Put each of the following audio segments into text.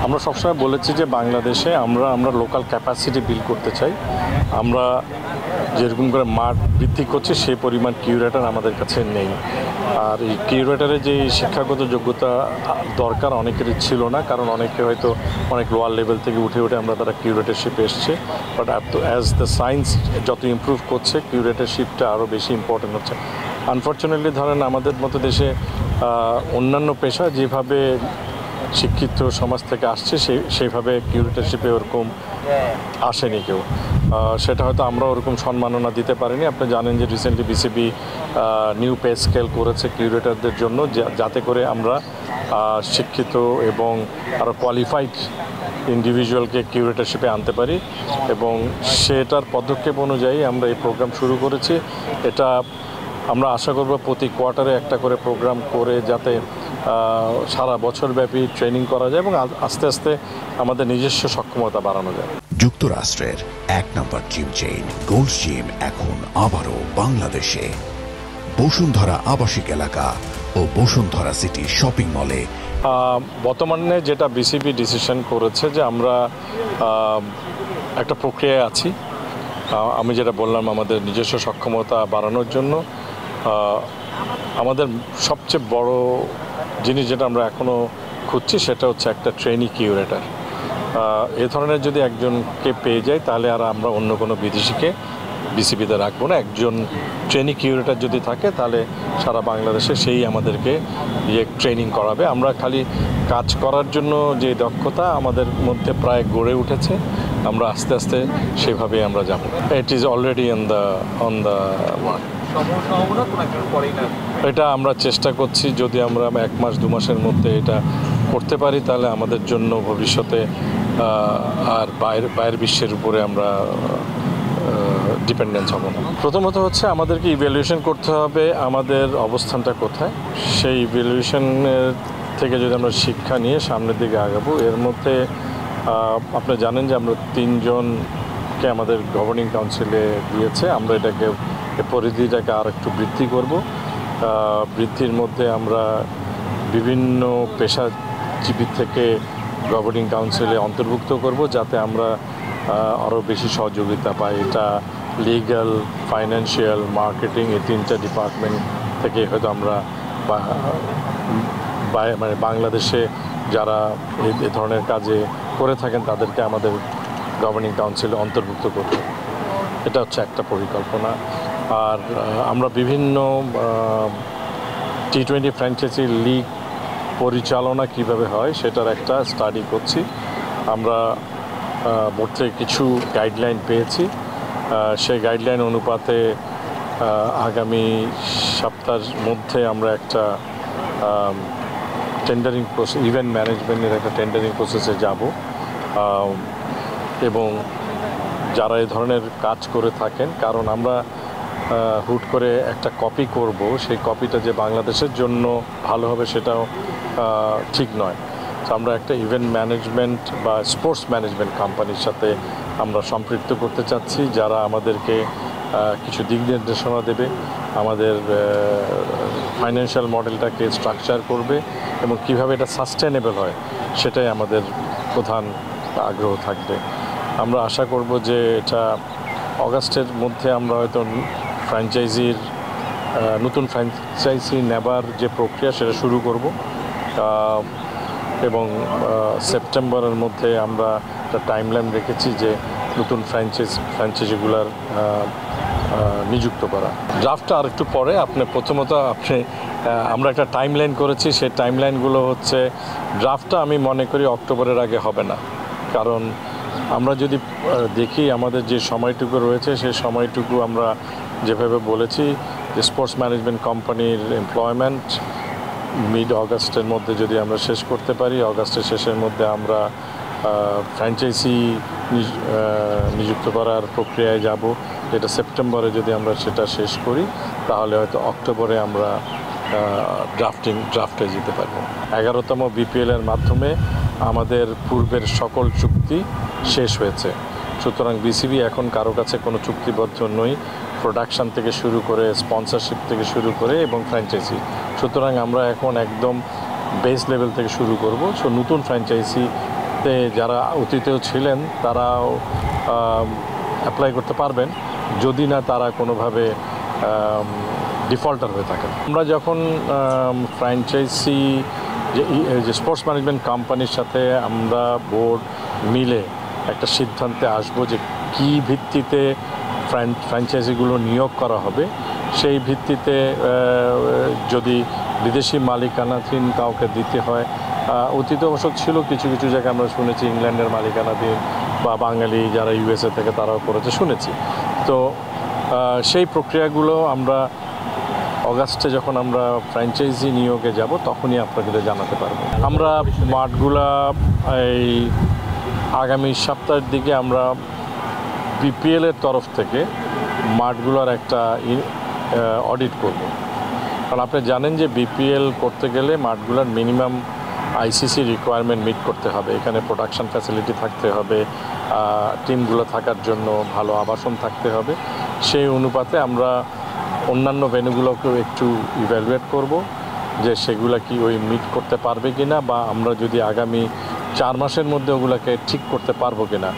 আমরা সবসময় বলেছি যে বাংলাদেশে আমরা লোকাল ক্যাপাসিটি বিল্ড করতে চাই। আমরা যেরকম করে মাঠ বৃদ্ধি করছি সেই পরিমাণ কিউরেটর আমাদের কাছে নেই। আর এই কিউরেটরের যে শিক্ষাগত যোগ্যতা দরকার অনেকেরই ছিল না, কারণ অনেকে হয়তো অনেক লোয়ার লেভেল থেকে উঠে আমরা তারা কিউরেটরশিপ এসছে। বাট অ্যাজ দ্য সায়েন্স যত ইমপ্রুভ করছে কিউরেটরশিপটা আরও বেশি ইম্পর্টেন্ট হচ্ছে। আনফর্চুনেটলি ধরেন আমাদের মতো দেশে অন্যান্য পেশা যেভাবে শিক্ষিত সমাজ থেকে আসছে সেইভাবে কিউরেটরশিপে ওরকম আসেনি কেউ। সেটা হয়তো আমরা ওরকম সম্মাননা দিতে পারিনি। আপনি জানেন যে recently BCB new pay scale করেছে কিউরেটরদের জন্য, যাতে করে আমরা শিক্ষিত এবং আরও কোয়ালিফাইড ইন্ডিভিজুয়ালকে কিউরেটরশিপে আনতে পারি, এবং সেটার পদক্ষেপ অনুযায়ী আমরা এই প্রোগ্রাম শুরু করেছি। এটা আমরা আশা করব প্রতি কোয়ার্টারে একটা করে প্রোগ্রাম করে যাতে সারা বছরব্যাপী ট্রেনিং করা যায় এবং আস্তে আস্তে আমাদের নিজস্ব সক্ষমতা বাড়ানো যায়। যুক্তরাষ্ট্রের 1 নম্বর জিম চেইন গোল্ডস জিম এখন আবারও বাংলাদেশে বসুন্ধরা আবাসিক এলাকা ও বসুন্ধরা সিটি শপিং মলে। বর্তমানে যেটা বিসিবি ডিসিশন করেছে যে আমরা একটা প্রক্রিয়ায় আছি। আমি যেটা বললাম আমাদের নিজস্ব সক্ষমতা বাড়ানোর জন্য আমাদের সবচেয়ে বড় জিনিস যেটা আমরা এখনও খুঁজছি সেটা হচ্ছে একটা ট্রেনি কিউরেটর। এ ধরনের যদি একজনকে পেয়ে যাই তাহলে আর আমরা অন্য কোনো বিদেশিকে বিসিবিতে রাখবো না। একজন ট্রেনি কিউরেটর যদি থাকে তাহলে সারা বাংলাদেশে সেই আমাদেরকে ট্রেনিং করাবে। আমরা খালি কাজ করার জন্য যে দক্ষতা আমাদের মধ্যে প্রায় গড়ে উঠেছে, আমরা আস্তে আস্তে সেভাবেই আমরা যাব। It is already on the work. এটা আমরা চেষ্টা করছি, যদি আমরা 1 মাস 2 মাসের মধ্যে এটা করতে পারি তাহলে আমাদের জন্য ভবিষ্যতে আর বাইরের বিশ্বের উপরে আমরা ডিপেন্ডেন্স হব না। প্রথমত হচ্ছে আমাদেরকে ইভ্যালুয়েশন করতে হবে আমাদের অবস্থানটা কোথায়। সেই ইভ্যালুয়েশনের থেকে যদি আমরা শিক্ষা নিয়ে সামনের দিকে আগাবো। এর মধ্যে আপনি জানেন যে আমরা 3 জনকে আমাদের গভর্নিং কাউন্সিলে দিয়েছে। আমরা এটাকে পরিধিটাকে আর একটু বৃদ্ধি করব। বৃদ্ধির মধ্যে আমরা বিভিন্ন পেশাজীবী থেকে গভর্নিং কাউন্সিলে অন্তর্ভুক্ত করব, যাতে আমরা আরও বেশি সহযোগিতা পাই। এটা লিগ্যাল, ফাইন্যান্সিয়াল, মার্কেটিং এই 3টা ডিপার্টমেন্ট থেকে হয়তো আমরা মানে বাংলাদেশে যারা এই ধরনের কাজে করে থাকেন তাদেরকে আমাদের গভর্নিং কাউন্সিলে অন্তর্ভুক্ত করব। এটা হচ্ছে একটা পরিকল্পনা। আর আমরা বিভিন্ন T20 ফ্র্যাঞ্চাইজি লিগ পরিচালনা কিভাবে হয় সেটার একটা স্টাডি করছি। আমরা বোর্ড থেকে কিছু গাইডলাইন পেয়েছি। সেই গাইডলাইন অনুপাতে আগামী সপ্তাহের মধ্যে আমরা একটা টেন্ডারিং প্রসেস, ইভেন্ট ম্যানেজমেন্টের একটা টেন্ডারিং প্রসেসে যাব, এবং যারা এই ধরনের কাজ করে থাকেন, কারণ আমরা হুট করে একটা কপি করব, সেই কপিটা যে বাংলাদেশের জন্য ভালো হবে সেটাও ঠিক নয়। তো আমরা একটা ইভেন্ট ম্যানেজমেন্ট বা স্পোর্টস ম্যানেজমেন্ট কোম্পানির সাথে আমরা সম্পৃক্ত করতে চাচ্ছি, যারা আমাদেরকে কিছু দিক নির্দেশনা দেবে, আমাদের ফাইন্যান্সিয়াল মডেলটাকে স্ট্রাকচার করবে এবং কিভাবে এটা সাস্টেনেবল হয় সেটাই আমাদের প্রধান আগ্রহ থাকবে। আমরা আশা করব যে এটা অগাস্টের মধ্যে আমরা হয়তো নতুন ফ্র্যাঞ্চাইজি নেবার যে প্রক্রিয়া সেটা শুরু করব, এবং সেপ্টেম্বরের মধ্যে আমরা একটা টাইমলাইন রেখেছি যে নতুন ফ্র্যাঞ্চাইজিগুলার নিযুক্ত করা। ড্রাফটটা আর একটু পরে। প্রথমত আমরা একটা টাইমলাইন করেছি, সেই টাইমলাইনগুলো হচ্ছে, ড্রাফটটা আমি মনে করি অক্টোবরের আগে হবে না, কারণ আমরা যদি দেখি আমাদের যে সময়টুকু রয়েছে সেই সময়টুকু আমরা যেভাবে বলেছি যে স্পোর্টস ম্যানেজমেন্ট কোম্পানির এমপ্লয়মেন্ট মিড অগাস্টের মধ্যে যদি আমরা শেষ করতে পারি, অগাস্টের শেষের মধ্যে আমরা ফ্র্যাঞ্চাইজি নিযুক্ত করার প্রক্রিয়ায় যাব, যেটা সেপ্টেম্বরে যদি আমরা সেটা শেষ করি তাহলে হয়তো অক্টোবরে আমরা ড্রাফটে যেতে পারব। 11তম বিপিএলের মাধ্যমে আমাদের পূর্বের সকল চুক্তি শেষ হয়েছে। সুতরাং বিসিবি এখন কারো কাছে কোনো চুক্তিবদ্ধ নই, প্রোডাকশান থেকে শুরু করে স্পন্সরশিপ থেকে শুরু করে এবং ফ্র্যাঞ্চাইজি। সুতরাং আমরা এখন একদম বেস লেভেল থেকে শুরু করব। সো নতুন ফ্র্যাঞ্চাইজি তে যারা অতীতেও ছিলেন তারাও অ্যাপ্লাই করতে পারবেন, যদি না তারা কোনোভাবে ডিফল্টার হয়ে থাকেন। আমরা যখন ফ্র্যাঞ্চাইজি যে স্পোর্টস ম্যানেজমেন্ট কোম্পানির সাথে আমরা বোর্ড মিলে একটা সিদ্ধান্তে আসব যে কী ভিত্তিতে ফ্র্যাঞ্চাইজিগুলো নিয়োগ করা হবে, সেই ভিত্তিতে যদি বিদেশি মালিকানাধীন কাউকে দিতে হয়, অতীতে অবশ্য ছিল কিছু কিছু জায়গায় আমরা শুনেছি ইংল্যান্ডের মালিকানাধীন বা বাঙালি যারা ইউএসএ থেকে তারাও করেছে শুনেছি। তো সেই প্রক্রিয়াগুলো আমরা অগাস্টে যখন আমরা ফ্র্যাঞ্চাইজি নিয়োগে যাব তখনই আপনাদের জানাতে পারবো। আমরা মাঠগুলা এই আগামী সপ্তাহের দিকে আমরা বিপিএলের তরফ থেকে মাঠগুলোর একটা অডিট করব। কারণ আপনি জানেন যে বিপিএল করতে গেলে মাঠগুলোর মিনিমাম আইসিসি রিকোয়ারমেন্ট মিট করতে হবে। এখানে প্রোডাকশন ফ্যাসিলিটি থাকতে হবে, টিমগুলো থাকার জন্য ভালো আবাসন থাকতে হবে। সেই অনুপাতে আমরা অন্যান্য ভেন্যুগুলোকেও একটু ইভ্যালুয়েট করব যে সেগুলা কি ওই মিট করতে পারবে কিনা, বা আমরা যদি আগামী 4 মাসের মধ্যে ওগুলোকে ঠিক করতে পারবো কিনা,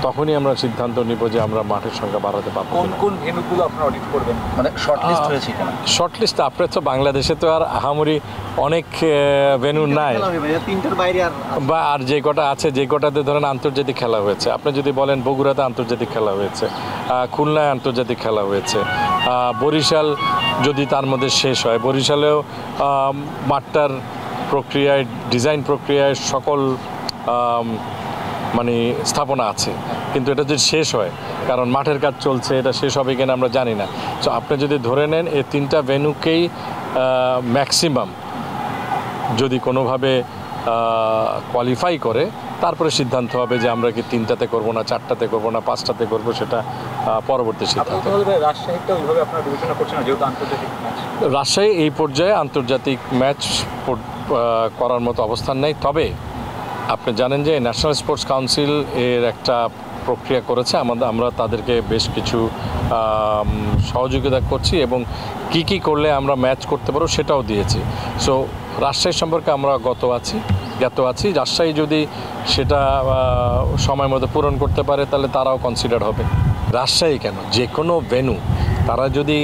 তখনই আমরা সিদ্ধান্ত নিব যে আমরা মাঠের সংখ্যা বাড়াতে পারবো। কোন কোন ভেন্যুগুলো আপনারা অডিট করবেন, মানে শর্টলিস্ট হয়েছে কিনা? শর্টলিস্ট আপনার তো বাংলাদেশে তো আর আহামরি অনেক ভেন্যু নাই, তিনটার বাইরে বা আর যে কটা আছে যে কটাতে ধরেন আন্তর্জাতিক খেলা হয়েছে। আপনি যদি বলেন বগুড়াতে আন্তর্জাতিক খেলা হয়েছে, খুলনায় আন্তর্জাতিক খেলা হয়েছে, বরিশাল যদি তার মধ্যে শেষ হয়, বরিশালেও মাঠটার প্রক্রিয়ায় ডিজাইন প্রক্রিয়ায় সকল মানে স্থাপনা আছে, কিন্তু এটা যদি শেষ হয়, কারণ মাঠের কাজ চলছে, এটা শেষ হবে কিনা আমরা জানি না। তো আপনি যদি ধরে নেন এই 3টা ভেন্যুকেই ম্যাক্সিমাম যদি কোনোভাবে কোয়ালিফাই করে, তারপরে সিদ্ধান্ত হবে যে আমরা কি 3টাতে করব না, 4টাতে করব না, 5টাতে করব, সেটা পরবর্তী সিদ্ধান্ত। রাজশাহীটা ওইভাবে আপনারা বিবেচনা করছেন না, যেহেতু আন্তর্জাতিক ম্যাচ? রাজশাহী এই পর্যায়ে আন্তর্জাতিক ম্যাচ করার মতো অবস্থান নেই। তবে আপনি জানেন যে ন্যাশনাল স্পোর্টস কাউন্সিল এর একটা প্রক্রিয়া করেছে, আমরা তাদেরকে বেশ কিছু সহযোগিতা করছি এবং কি করলে আমরা ম্যাচ করতে পারবো সেটাও দিয়েছি। সো রাজশাহী সম্পর্কে আমরা জ্ঞাত আছি। রাজশাহী যদি সেটা সময় মতো পূরণ করতে পারে তাহলে তারাও কনসিডার হবে। রাজশাহী কেন, যে কোনো ভেন্যু তারা যদি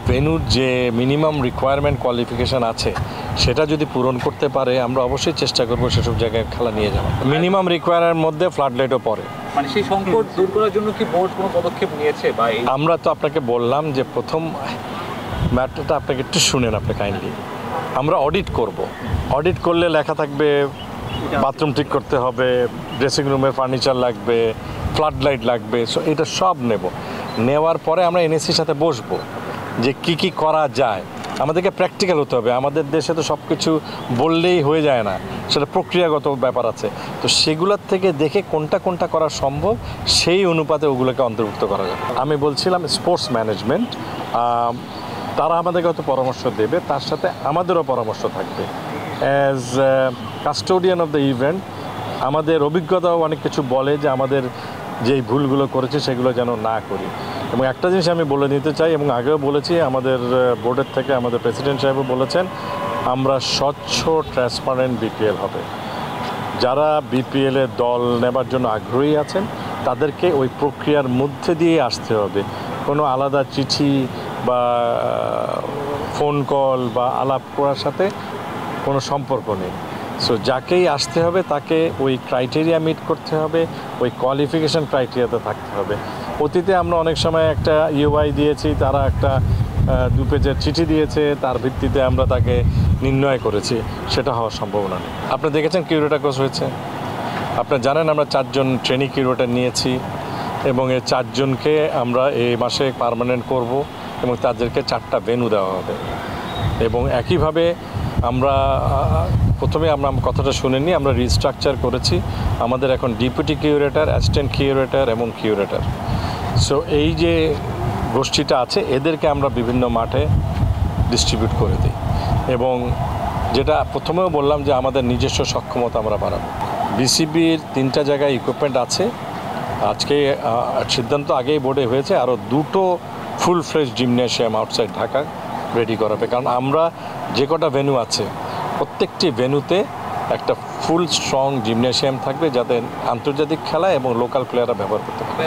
ভেন্যুর যে মিনিমাম রিকোয়ারমেন্ট কোয়ালিফিকেশান আছে সেটা যদি পূরণ করতে পারে, আমরা অবশ্যই চেষ্টা করবো সেসব জায়গায় খেলা নিয়ে যাওয়া। মিনিমাম রিকোয়ারমেন্টের মধ্যে ফ্লাড লাইটও পড়ে। মানে সেই সংকট দূর করার জন্য কি বোর্ড কোনো পদক্ষেপ নিয়েছে? বা আমরা তো আপনাকে বললাম যে প্রথম ম্যাটারটা আপনাকে একটু শুনেন আপনি কাইন্ডলি। আমরা অডিট করব। অডিট করলে লেখা থাকবে বাথরুম ঠিক করতে হবে, ড্রেসিং রুমের ফার্নিচার লাগবে, ফ্লাড লাইট লাগবে। সো এটা সব নেওয়ার পরে আমরা এনএসসির সাথে বসবো যে কি করা যায়। আমাদেরকে প্র্যাকটিক্যাল হতে হবে। আমাদের দেশে তো সব কিছু বললেই হয়ে যায় না, সেটা প্রক্রিয়াগত ব্যাপার আছে। তো সেগুলোর থেকে দেখে কোনটা করা সম্ভব সেই অনুপাতে ওগুলোকে অন্তর্ভুক্ত করা যাবে। আমি বলছিলাম স্পোর্টস ম্যানেজমেন্ট, তারা আমাদেরকে হয়তো পরামর্শ দেবে, তার সাথে আমাদেরও পরামর্শ থাকবে। As custodian of the event আমাদের অভিজ্ঞতাও অনেক কিছু বলে যে আমাদের যেই ভুলগুলো করেছে সেগুলো যেন না করি। এবং একটা জিনিস আমি বলে নিতে চাই, এবং আগেও বলেছি, আমাদের বোর্ডের থেকে আমাদের প্রেসিডেন্ট সাহেবও বলেছেন, আমরা স্বচ্ছ ট্রান্সপারেন্ট বিপিএল হবে। যারা বিপিএলের দল নেবার জন্য আগ্রহী আছেন তাদেরকে ওই প্রক্রিয়ার মধ্যে দিয়ে আসতে হবে। কোনো আলাদা চিঠি বা ফোন কল বা আলাপ করার সাথে কোনো সম্পর্ক নেই। সো যাকেই আসতে হবে তাকে ওই ক্রাইটেরিয়া মিট করতে হবে, ওই কোয়ালিফিকেশান ক্রাইটেরিয়াতে থাকতে হবে। অতীতে আমরা অনেক সময় একটা ইউআই দিয়েছি, তারা একটা 2 পেজের চিঠি দিয়েছে, তার ভিত্তিতে আমরা তাকে নির্ণয় করেছি, সেটা হওয়ার সম্ভাবনা নেই। আপনি দেখেছেন কিউরেটার কোর্স হয়েছে, আপনারা জানেন আমরা 4 জন ট্রেনিং কিউরেটার নিয়েছি এবং এই 4 জনকে আমরা এই মাসে পার্মানেন্ট করব এবং তাদেরকে 4টা ভেন্যু দেওয়া হবে। এবং একইভাবে আমরা প্রথমে আমরা কথাটা শুনেননি, আমরা রিস্ট্রাকচার করেছি। আমাদের এখন ডেপুটি কিউরেটার, অ্যাসিস্ট্যান্ট কিউরেটার এবং কিউরেটার। সো এই যে গোষ্ঠীটা আছে এদেরকে আমরা বিভিন্ন মাঠে ডিস্ট্রিবিউট করে দিই। এবং যেটা প্রথমেও বললাম যে আমাদের নিজস্ব সক্ষমতা আমরা বাড়াবো। বিসিবির 3টা জায়গায় ইকুইপমেন্ট আছে। আজকে সিদ্ধান্ত আগেই বোর্ডে হয়েছে, আরও 2টো full fresh gymnasium outside Dhaka ready করাবে। কারণ আমরা যে কটা ভেন্যু আছে প্রত্যেকটি ভেন্যুতে একটা ফুল স্ট্রং জিমনেশিয়াম থাকবে যাতে আন্তর্জাতিক খেলা এবং লোকাল প্লেয়াররা ব্যবহার করতে পারে।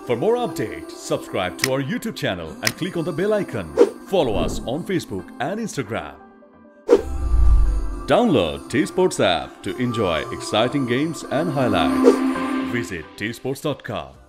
For more updates, subscribe to our YouTube channel and click on the bell icon. Follow us on Facebook and Instagram. Download T-Sports app to enjoy exciting games and highlights. Visit tsports.com.